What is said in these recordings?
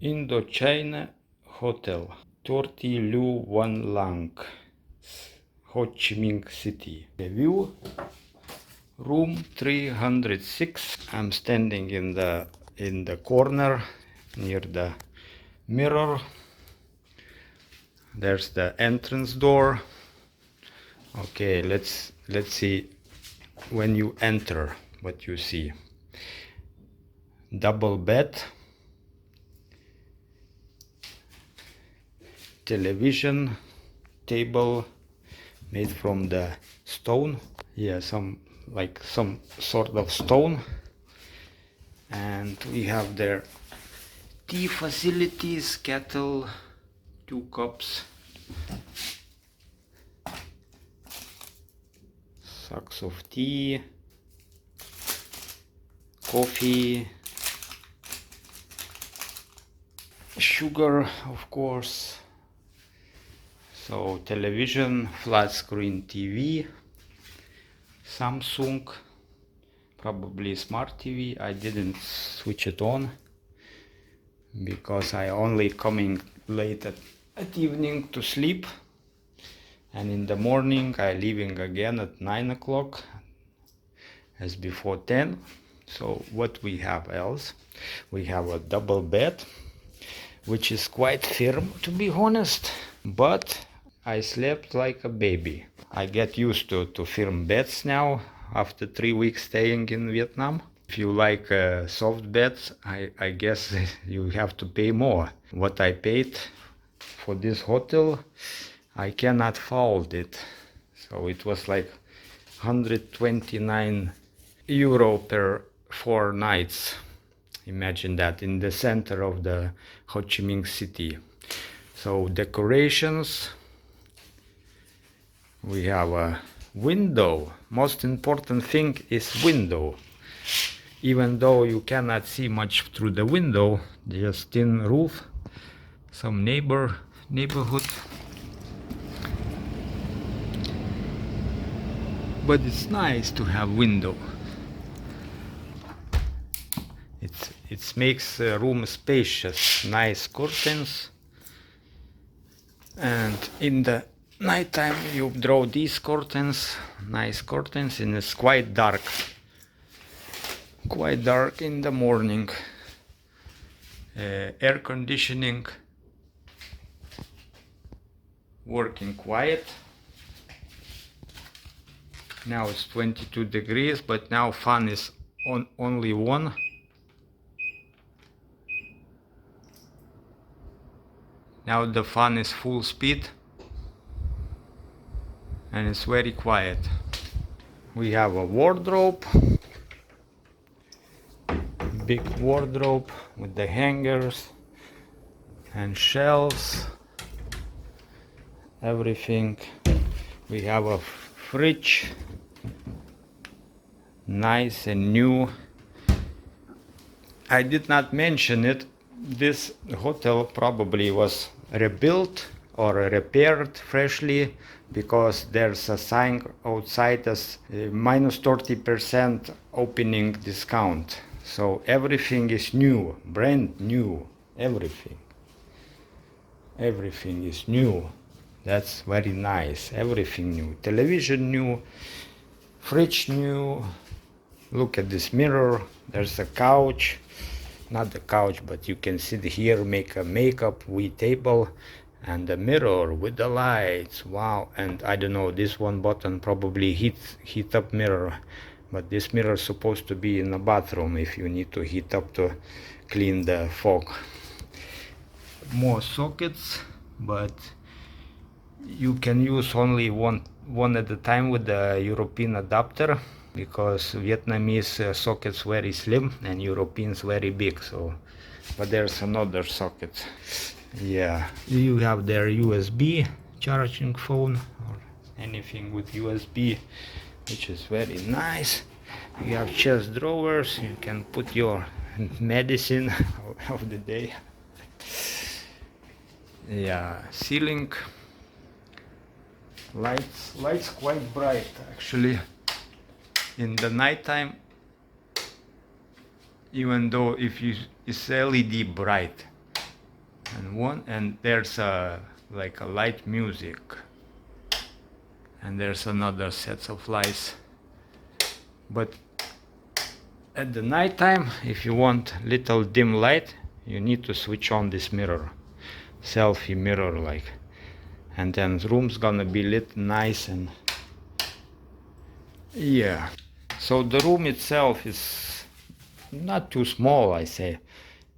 Indochine Hotel, 30 Lu Wan Lang, Ho Chi Minh City. View, room 306. I'm standing in the corner near the mirror. There's the entrance door. Okay, let's see when you enter what you see. Double bed, television, table made from the stone. Yeah, some sort of stone. And we have their tea facilities, kettle, 2 cups, sacks of tea, coffee, sugar, of course. So television, flat screen TV, Samsung, probably smart TV. I didn't switch it on because I only coming late at evening to sleep, and in the morning I leaving again at 9 o'clock as before 10. So what we have else? We have a double bed, which is quite firm, to be honest, but I slept like a baby. I get used to firm beds now after 3 weeks staying in Vietnam. If you like soft beds, I guess you have to pay more. What I paid for this hotel, I cannot fault it. So it was like 129 euro per 4 nights. Imagine that, in the center of the Ho Chi Minh City. So decorations, we have a window. Most important thing is window. Even though you cannot see much through the window, just thin roof, some neighborhood. But it's nice to have window. It makes a room spacious. Nice curtains. And in the nighttime you draw these curtains, nice curtains, and it's quite dark in the morning. Air conditioning working quiet. Now it's 22 degrees, but now fan is on only one. Now the fan is full speed and it's very quiet. We have a wardrobe, big wardrobe with the hangers and shelves, everything. We have a fridge, nice and new. I did not mention it. This hotel probably was rebuilt or repaired freshly, because there's a sign outside as minus 30% opening discount. So everything is new, brand new, everything is new. That's very nice. Everything new. Television new, fridge new. Look at this mirror. There's a couch. Not the couch, but you can sit here, make a makeup wee table, and the mirror with the lights. Wow. And I don't know, this one button probably heat up mirror, but this mirror is supposed to be in the bathroom if you need to heat up to clean the fog. More sockets, but you can use only one at a time with the European adapter, because Vietnamese sockets very slim and Europeans very big. So, but there's another socket. Yeah, you have their USB charging phone or anything with USB, which is very nice. You have chest drawers. You can put your medicine of the day. Yeah, ceiling lights quite bright actually. In the nighttime, even though if it's LED bright, and there's a like a light music, and there's another set of lights. But at the night time, if you want little dim light, you need to switch on this mirror, selfie mirror, like, and then the room's gonna be lit nice. And yeah, so the room itself is not too small, I say.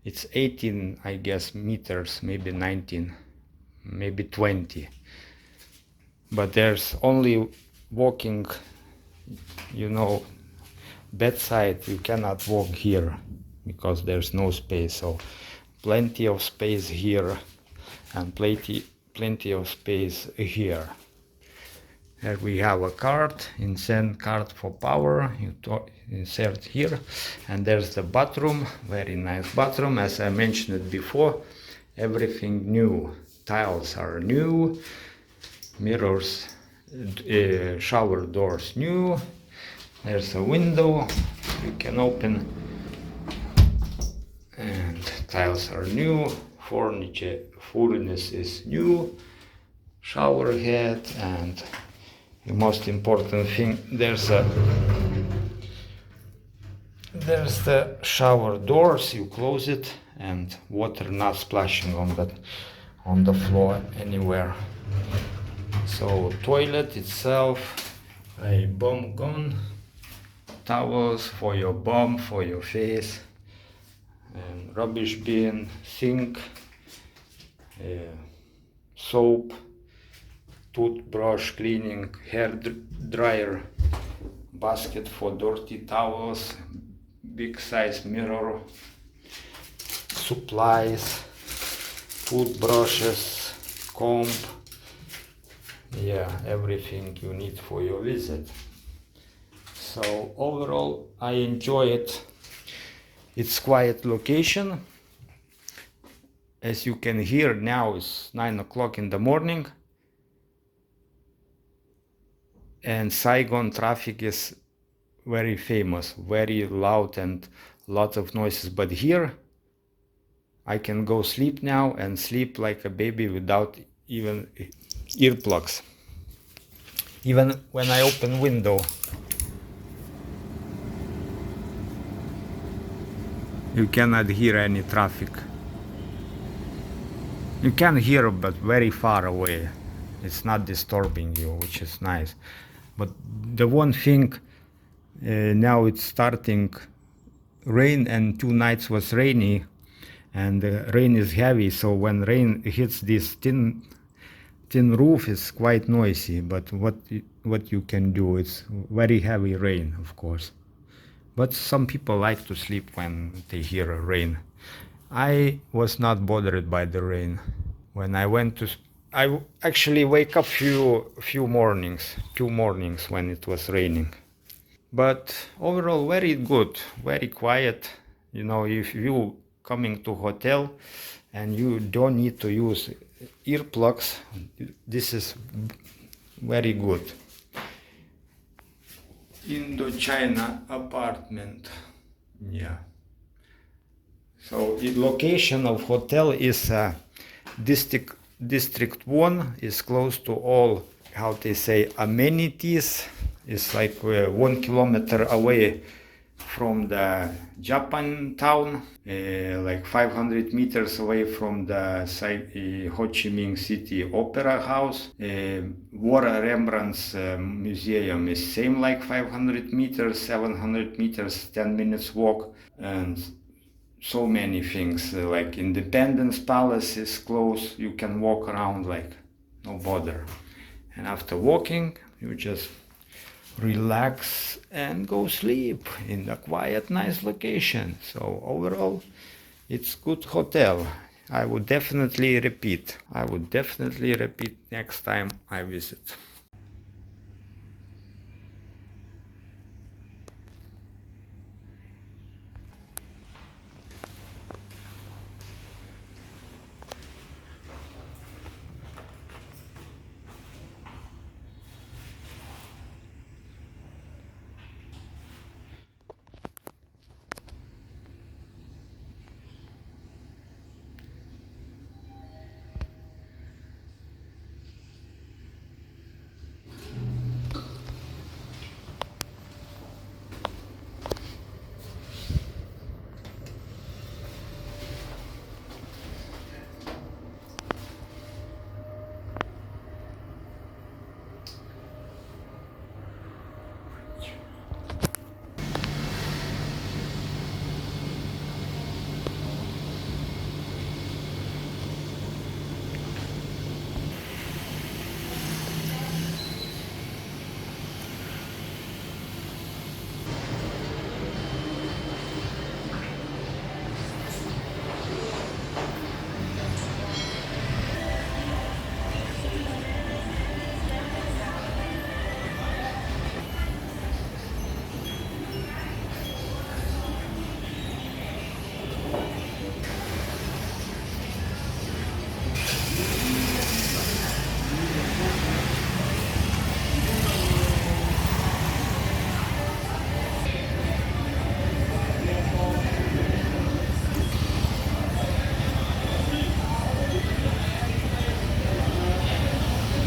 It's 18, I guess, meters, maybe 19, maybe 20. But there's only walking, you know, bedside. You cannot walk here because there's no space. So plenty of space here and plenty of space here. Here we have a card, insert card for power, you insert here, and there's the bathroom, very nice bathroom, as I mentioned it before, everything new, tiles are new, mirrors, shower doors new, there's a window you can open, and tiles are new, furnace is new, shower head, and the most important thing, there's the shower doors. You close it and water not splashing on the floor anywhere. So toilet itself, a bum gun, towels for your bum, for your face, and rubbish bin, sink, soap, toothbrush cleaning, hair dryer, basket for dirty towels, big size mirror, supplies, toothbrushes, comb, yeah, everything you need for your visit. So overall, I enjoy it. It's quiet location. As you can hear now, it's 9 o'clock in the morning. And Saigon traffic is very famous, very loud and lots of noises. But here, I can go sleep now and sleep like a baby without even earplugs. Even when I open window, you cannot hear any traffic. You can hear, but very far away. It's not disturbing you, which is nice. But the one thing, now it's starting rain, and 2 nights was rainy, and the rain is heavy, so when rain hits this thin roof, it's quite noisy. But what you can do, it's very heavy rain, of course. But some people like to sleep when they hear rain. I was not bothered by the rain. When I went to, I actually wake up few mornings, 2 mornings when it was raining. But overall, very good, very quiet. You know, if you coming to hotel and you don't need to use earplugs, this is very good. Indochine apartment, yeah. So the location of hotel is District 1, is close to all, how they say, amenities. It's like 1 kilometer away from the Japan town, like 500 meters away from the Ho Chi Minh City Opera House. War Rembrandt's museum is same, like 500 meters, 700 meters, 10 minutes walk, and so many things, like Independence Palace is close, you can walk around like no bother. And after walking, you just relax and go sleep in a quiet, nice location. So overall, it's good hotel. I would definitely repeat next time I visit.